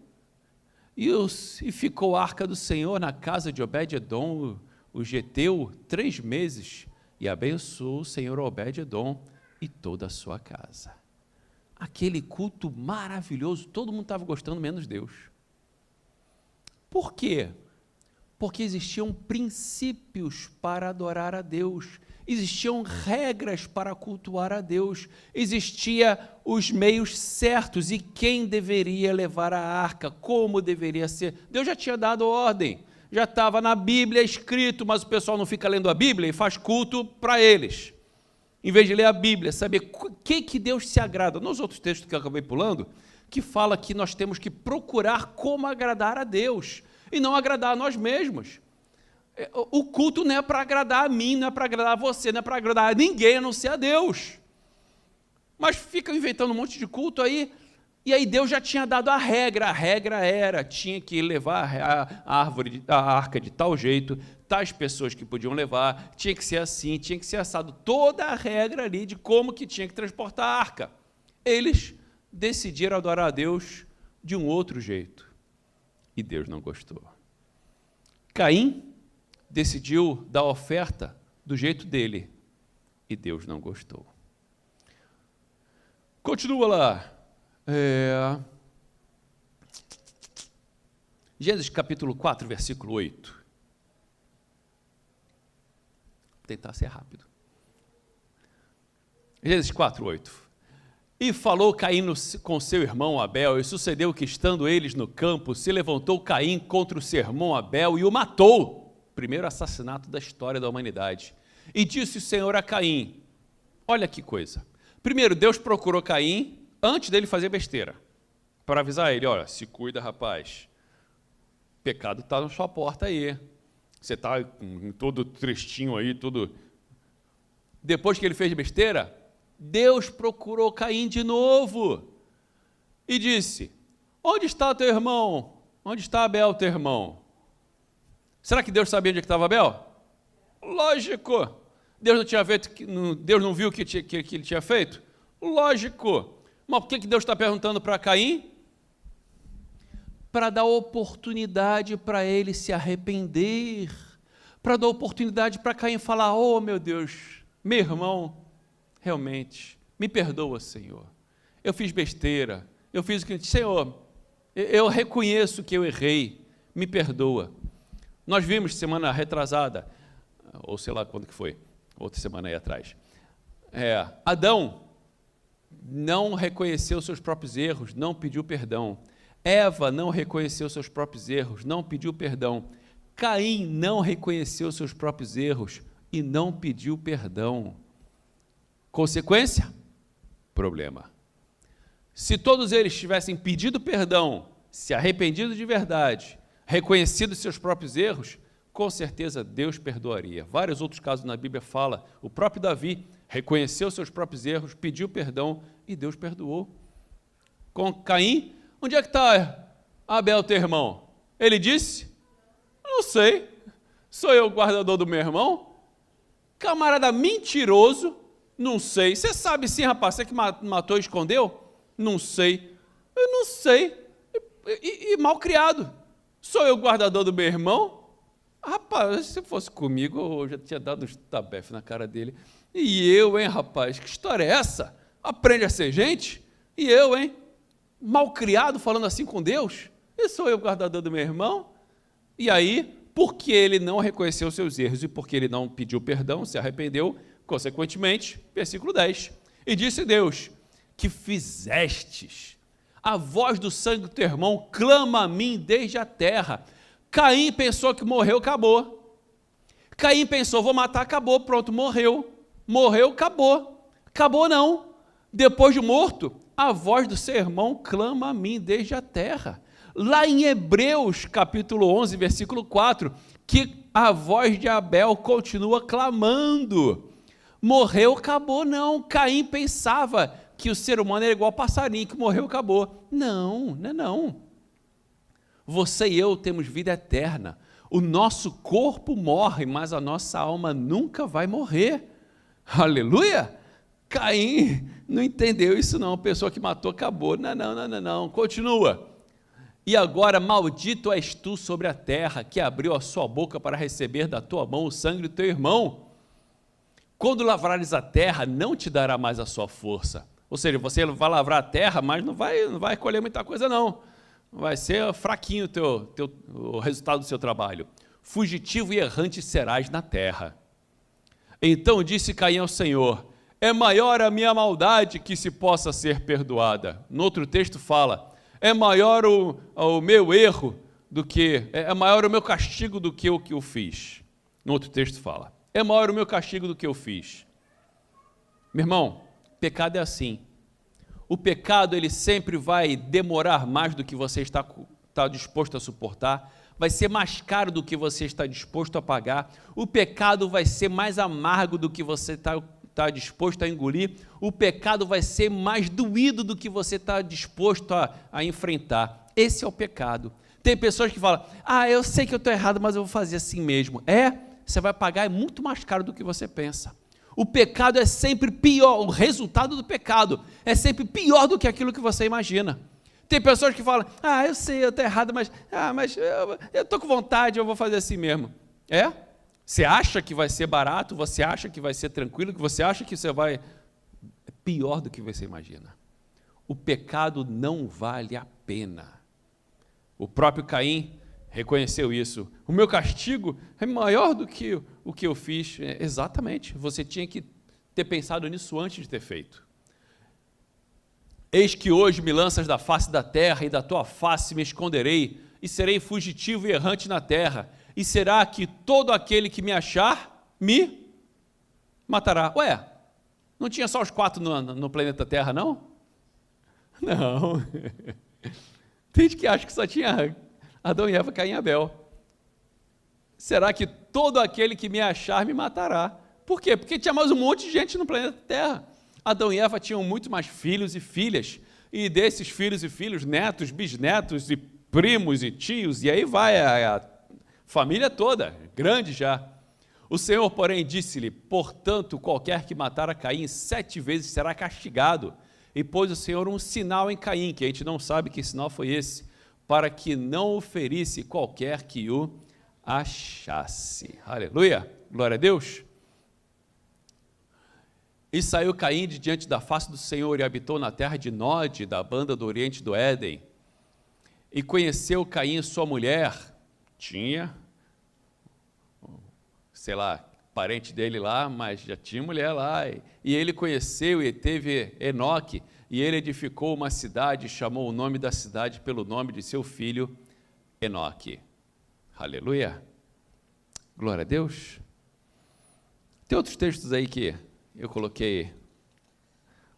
E ficou a arca do Senhor na casa de Obed-edom, o geteu, 3 meses, e abençoou o Senhor Obed-edom e toda a sua casa. Aquele culto maravilhoso, todo mundo estava gostando, menos Deus. Por quê? Porque existiam princípios para adorar a Deus, existiam regras para cultuar a Deus, existiam os meios certos e quem deveria levar a arca, como deveria ser. Deus já tinha dado ordem, já estava na Bíblia escrito, mas o pessoal não fica lendo a Bíblia e faz culto para eles. Em vez de ler a Bíblia, saber o que Deus se agrada. Nos outros textos que eu acabei pulando, que fala que nós temos que procurar como agradar a Deus, e não agradar a nós mesmos. O culto não é para agradar a mim, não é para agradar a você, não é para agradar a ninguém, a não ser a Deus. Mas ficam inventando um monte de culto aí, e aí Deus já tinha dado a regra era, tinha que levar a arca de tal jeito, tais pessoas que podiam levar, tinha que ser assim, tinha que ser assado, toda a regra ali de como que tinha que transportar a arca. Eles decidiram adorar a Deus de um outro jeito, e Deus não gostou. Caim decidiu dar oferta do jeito dele, e Deus não gostou. Continua lá. Gênesis capítulo 4, versículo 8. Vou tentar ser rápido. Gênesis 4, 8. E falou Caim com seu irmão Abel, e sucedeu que, estando eles no campo, se levantou Caim contra o seu irmão Abel e o matou. Primeiro assassinato da história da humanidade. E disse o Senhor a Caim, olha que coisa. Primeiro, Deus procurou Caim antes dele fazer besteira, para avisar ele, olha, se cuida, rapaz, o pecado está na sua porta aí, você está todo tristinho aí, tudo. Depois que ele fez besteira, Deus procurou Caim de novo, e disse, onde está teu irmão? Onde está Abel, teu irmão? Será que Deus sabia onde estava Abel? Lógico. Deus não tinha feito, Deus não viu o que ele tinha feito? Lógico. Mas por que Deus está perguntando para Caim? Para dar oportunidade para ele se arrepender, para dar oportunidade para Caim falar, oh meu Deus, meu irmão, realmente, me perdoa, Senhor, eu fiz besteira, eu fiz o que, Senhor, eu reconheço que eu errei, me perdoa. Nós vimos semana retrasada, ou sei lá quando que foi, outra semana aí atrás, Adão não reconheceu seus próprios erros, não pediu perdão. Eva não reconheceu seus próprios erros, não pediu perdão. Caim não reconheceu seus próprios erros e não pediu perdão. Consequência? Problema. Se todos eles tivessem pedido perdão, se arrependido de verdade, reconhecido seus próprios erros, com certeza Deus perdoaria. Vários outros casos na Bíblia fala, o próprio Davi reconheceu seus próprios erros, pediu perdão e Deus perdoou. Com Caim, onde é que está Abel, teu irmão? Ele disse, não sei, sou eu o guardador do meu irmão? Camarada mentiroso, não sei. Você sabe sim, rapaz, você que matou e escondeu? Não sei. Eu não sei. E mal criado. Sou eu o guardador do meu irmão? Rapaz, se fosse comigo, eu já tinha dado uns tabefes na cara dele. E eu, hein, rapaz, que história é essa? Aprende a ser gente? E eu, hein? Mal criado, falando assim com Deus? E sou eu o guardador do meu irmão? E aí, porque ele não reconheceu seus erros e porque ele não pediu perdão, se arrependeu, consequentemente, versículo 10. E disse Deus, que fizestes? A voz do sangue do teu irmão clama a mim desde a terra. Caim pensou que morreu, acabou. Caim pensou, vou matar, acabou, pronto, morreu. Morreu, acabou. Acabou não. Depois de morto, a voz do seu irmão clama a mim desde a terra. Lá em Hebreus, capítulo 11, versículo 4, que a voz de Abel continua clamando. Morreu, acabou, não. Caim pensava que o ser humano era igual passarinho, que morreu, acabou. Não, não é não. Você e eu temos vida eterna. O nosso corpo morre, mas a nossa alma nunca vai morrer. Aleluia! Caim não entendeu isso não. A pessoa que matou, acabou. Não. Continua. E agora, maldito és tu sobre a terra, que abriu a sua boca para receber da tua mão o sangue do teu irmão. Quando lavrares a terra, não te dará mais a sua força. Ou seja, você vai lavrar a terra, mas não vai colher muita coisa não. Vai ser fraquinho o resultado do seu trabalho. Fugitivo e errante serás na terra. Então disse Caim ao Senhor, é maior a minha maldade que se possa ser perdoada. No outro texto fala, é maior o meu erro do que, é maior o meu castigo do que o que eu fiz. No outro texto fala, é maior o meu castigo do que eu fiz. Meu irmão, pecado é assim. O pecado, ele sempre vai demorar mais do que você está disposto a suportar, vai ser mais caro do que você está disposto a pagar, o pecado vai ser mais amargo do que você está disposto a engolir, o pecado vai ser mais doído do que você está disposto a enfrentar. Esse é o pecado. Tem pessoas que falam, eu sei que eu estou errado, mas eu vou fazer assim mesmo. Você vai pagar, é muito mais caro do que você pensa. O pecado é sempre pior, o resultado do pecado é sempre pior do que aquilo que você imagina. Tem pessoas que falam, eu sei, eu estou errado, mas eu estou com vontade, eu vou fazer assim mesmo. Você acha que vai ser barato, você acha que vai ser tranquilo, que você acha que você vai... É pior do que você imagina. O pecado não vale a pena. O próprio Caim reconheceu isso. O meu castigo é maior do que o que eu fiz. Exatamente, você tinha que ter pensado nisso antes de ter feito. Eis que hoje me lanças da face da terra, e da tua face me esconderei, e serei fugitivo e errante na terra. E será que todo aquele que me achar, me matará. Não tinha só os 4 no planeta Terra, não? Não. Tem gente que acha que só tinha Adão e Eva, Caim e Abel. Será que todo aquele que me achar me matará? Por quê? Porque tinha mais um monte de gente no planeta Terra. Adão e Eva tinham muito mais filhos e filhas, e desses filhos e filhos, netos, bisnetos, e primos e tios, e aí vai a família toda, grande já. O Senhor, porém, disse-lhe, portanto, qualquer que matar a Caim 7 vezes será castigado. E pôs o Senhor um sinal em Caim, que a gente não sabe que sinal foi esse, para que não o ferisse qualquer que o achasse. Aleluia! Glória a Deus! E saiu Caim de diante da face do Senhor e habitou na terra de Nod, da banda do oriente do Éden. E conheceu Caim sua mulher, tinha, sei lá, parente dele lá, mas já tinha mulher lá, e ele conheceu e teve Enoque, e ele edificou uma cidade, e chamou o nome da cidade pelo nome de seu filho Enoque. Aleluia! Glória a Deus! Tem outros textos aí que eu coloquei,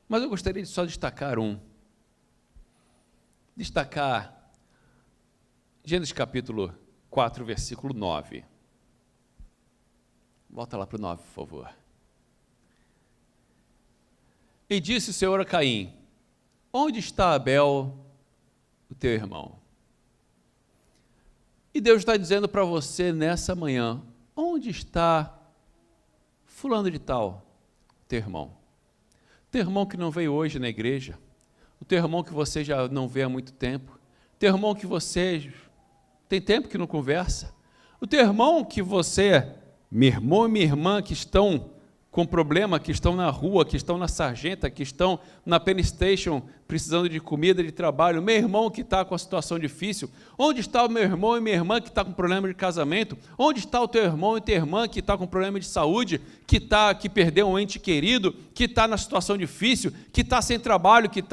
mas eu gostaria de só destacar Gênesis capítulo 4, versículo 9. Volta lá para o 9, por favor. E disse o Senhor a Caim, onde está Abel, o teu irmão? E Deus está dizendo para você nessa manhã, onde está fulano de tal, teu irmão? Teu irmão que não veio hoje na igreja, o teu irmão que você já não vê há muito tempo, teu irmão que você tem tempo que não conversa, o teu irmão que você, meu irmão e minha irmã, que estão com problema, que estão na rua, que estão na sarjeta, que estão na Penn Station, precisando de comida, de trabalho, meu irmão que está com a situação difícil, onde está o meu irmão e minha irmã que está com problema de casamento, onde está o teu irmão e tua irmã que está com problema de saúde, que perdeu um ente querido, que está na situação difícil, que está sem trabalho, que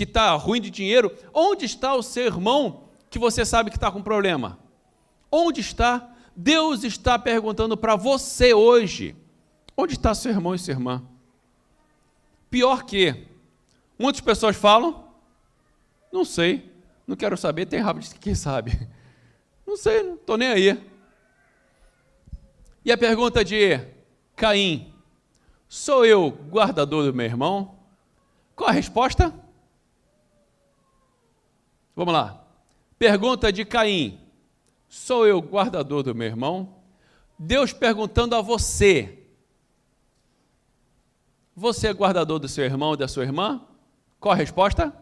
está ruim de dinheiro, onde está o seu irmão que você sabe que está com problema? Onde está? Deus está perguntando para você hoje, onde está seu irmão e sua irmã? Pior que, muitas pessoas falam, não sei, não quero saber, tem rabo de quem sabe. Não sei, não estou nem aí. E a pergunta de Caim, sou eu guardador do meu irmão? Qual a resposta? Vamos lá. Pergunta de Caim, sou eu guardador do meu irmão? Deus perguntando a você, você é guardador do seu irmão e da sua irmã? Qual a resposta?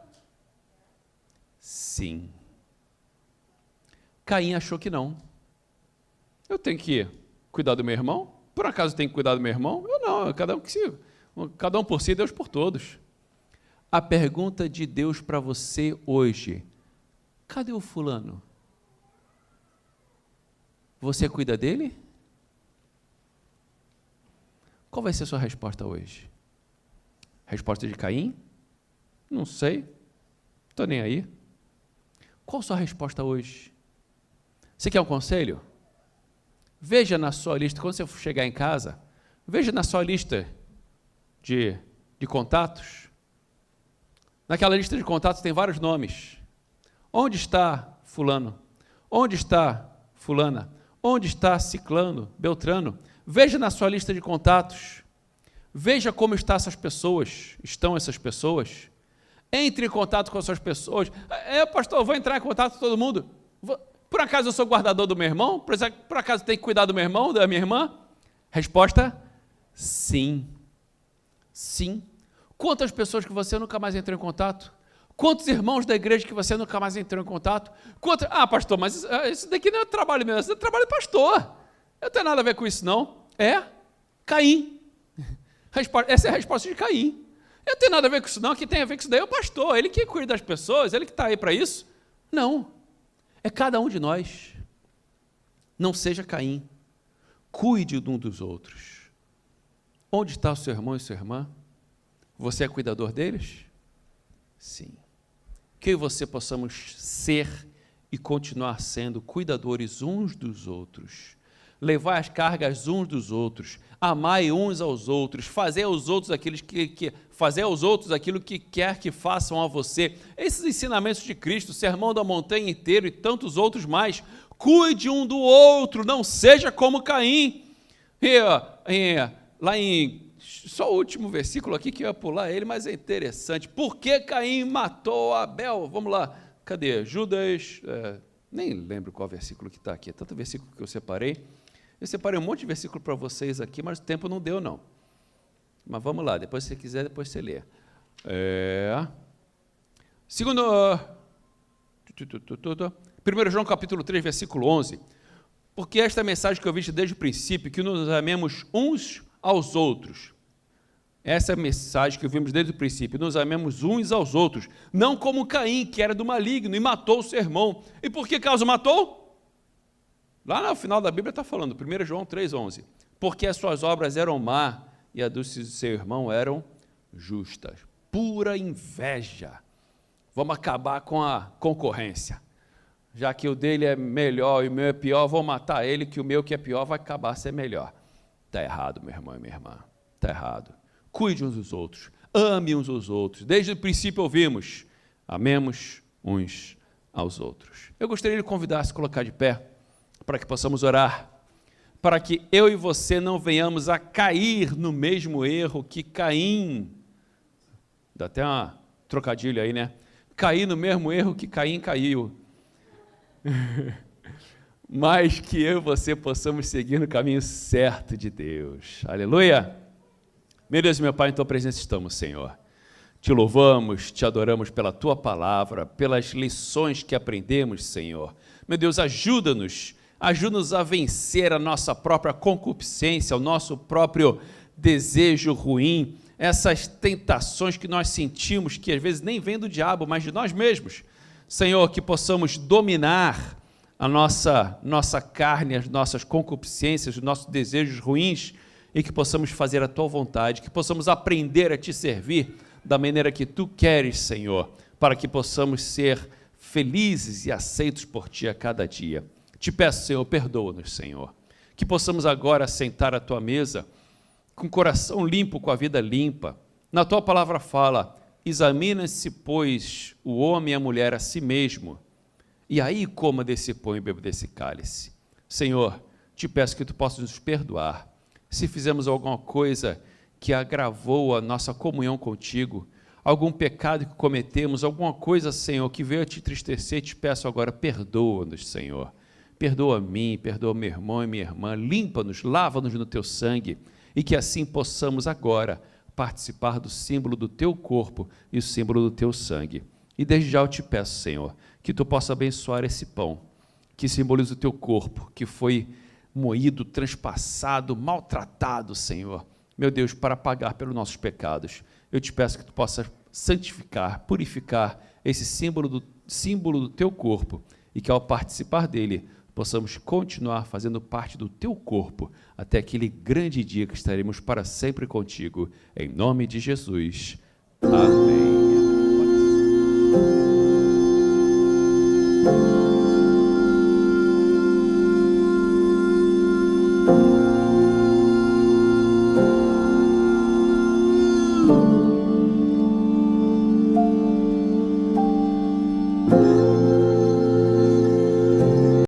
Sim. Caim achou que não. Eu tenho que cuidar do meu irmão? Por acaso eu tenho que cuidar do meu irmão? Eu não, cada um por si, Deus por todos. A pergunta de Deus para você hoje, cadê o fulano? Você cuida dele? Qual vai ser a sua resposta hoje? Resposta de Caim? Não sei, estou nem aí. Qual a sua resposta hoje? Você quer um conselho? Veja na sua lista, quando você chegar em casa, veja na sua lista de contatos. Naquela lista de contatos tem vários nomes. Onde está fulano? Onde está fulana? Onde está ciclano, beltrano? Veja na sua lista de contatos. Veja como estão essas pessoas. Entre em contato com essas pessoas. Pastor, eu vou entrar em contato com todo mundo. Por acaso eu sou guardador do meu irmão? Por acaso tem que cuidar do meu irmão, da minha irmã? Resposta, sim. Sim. Quantas pessoas que você nunca mais entrou em contato? Quantos irmãos da igreja que você nunca mais entrou em contato? Pastor, mas isso daqui não é trabalho meu, isso é trabalho do pastor. Eu não tenho nada a ver com isso, não. Caim. Essa é a resposta de Caim. Eu não tenho nada a ver com isso, não. Quem tem a ver com isso daí é o pastor, ele que cuida das pessoas, ele que está aí para isso. Não. É cada um de nós. Não seja Caim. Cuide um dos outros. Onde está o seu irmão e sua irmã? Você é cuidador deles? Sim. Que eu e você possamos ser e continuar sendo cuidadores uns dos outros. Levar as cargas uns dos outros, amar uns aos outros, fazer aos outros aquilo que quer que façam a você. Esses ensinamentos de Cristo, Sermão da Montanha inteiro e tantos outros mais. Cuide um do outro, não seja como Caim. Só o último versículo aqui que eu ia pular ele, mas é interessante. Por que Caim matou Abel? Vamos lá, cadê? Judas, nem lembro qual versículo que está aqui, é tanto versículo que eu separei. Eu separei um monte de versículo para vocês aqui, mas o tempo não deu, não. Mas vamos lá, depois se você quiser, depois você lê. Segundo, 1 João capítulo 3, versículo 11. Porque esta é a mensagem que eu vi desde o princípio, que nos amemos uns aos outros. Essa é a mensagem que vimos desde o princípio, nos amemos uns aos outros, não como Caim, que era do maligno, e matou o seu irmão. E por que causa matou? Lá no final da Bíblia está falando, 1 João 3,11, porque as suas obras eram má e a do seu irmão eram justas. Pura inveja. Vamos acabar com a concorrência. Já que o dele é melhor e o meu é pior, vou matar ele, que o meu que é pior vai acabar a ser melhor. Está errado, meu irmão e minha irmã. Está errado. Cuide uns dos outros. Ame uns aos outros. Desde o princípio ouvimos. Amemos uns aos outros. Eu gostaria de convidar a se colocar de pé, para que possamos orar, para que eu e você não venhamos a cair no mesmo erro que Caim, dá até uma trocadilho aí, né? Cair no mesmo erro que Caim caiu, mas que eu e você possamos seguir no caminho certo de Deus, aleluia! Meu Deus e meu Pai, em Tua presença estamos, Senhor. Te louvamos, te adoramos pela Tua palavra, pelas lições que aprendemos, Senhor. Meu Deus, ajuda-nos a vencer a nossa própria concupiscência, o nosso próprio desejo ruim, essas tentações que nós sentimos, que às vezes nem vêm do diabo, mas de nós mesmos. Senhor, que possamos dominar a nossa carne, as nossas concupiscências, os nossos desejos ruins, e que possamos fazer a Tua vontade, que possamos aprender a Te servir da maneira que Tu queres, Senhor, para que possamos ser felizes e aceitos por Ti a cada dia. Te peço, Senhor, perdoa-nos, Senhor, que possamos agora sentar à Tua mesa com o coração limpo, com a vida limpa. Na Tua palavra fala: examina-se, pois, o homem e a mulher a si mesmo, e aí coma desse pão e beba desse cálice. Senhor, te peço que Tu possas nos perdoar, se fizemos alguma coisa que agravou a nossa comunhão contigo, algum pecado que cometemos, alguma coisa, Senhor, que veio a te entristecer, te peço agora, perdoa-nos, Senhor. Perdoa a mim, perdoa meu irmão e minha irmã, limpa-nos, lava-nos no Teu sangue, e que assim possamos agora participar do símbolo do Teu corpo e o símbolo do Teu sangue. E desde já eu te peço, Senhor, que Tu possa abençoar esse pão, que simboliza o Teu corpo, que foi moído, transpassado, maltratado, Senhor, meu Deus, para pagar pelos nossos pecados. Eu te peço que Tu possa santificar, purificar esse símbolo do Teu corpo, e que ao participar dele, possamos continuar fazendo parte do Teu corpo, até aquele grande dia que estaremos para sempre contigo, em nome de Jesus. Amém.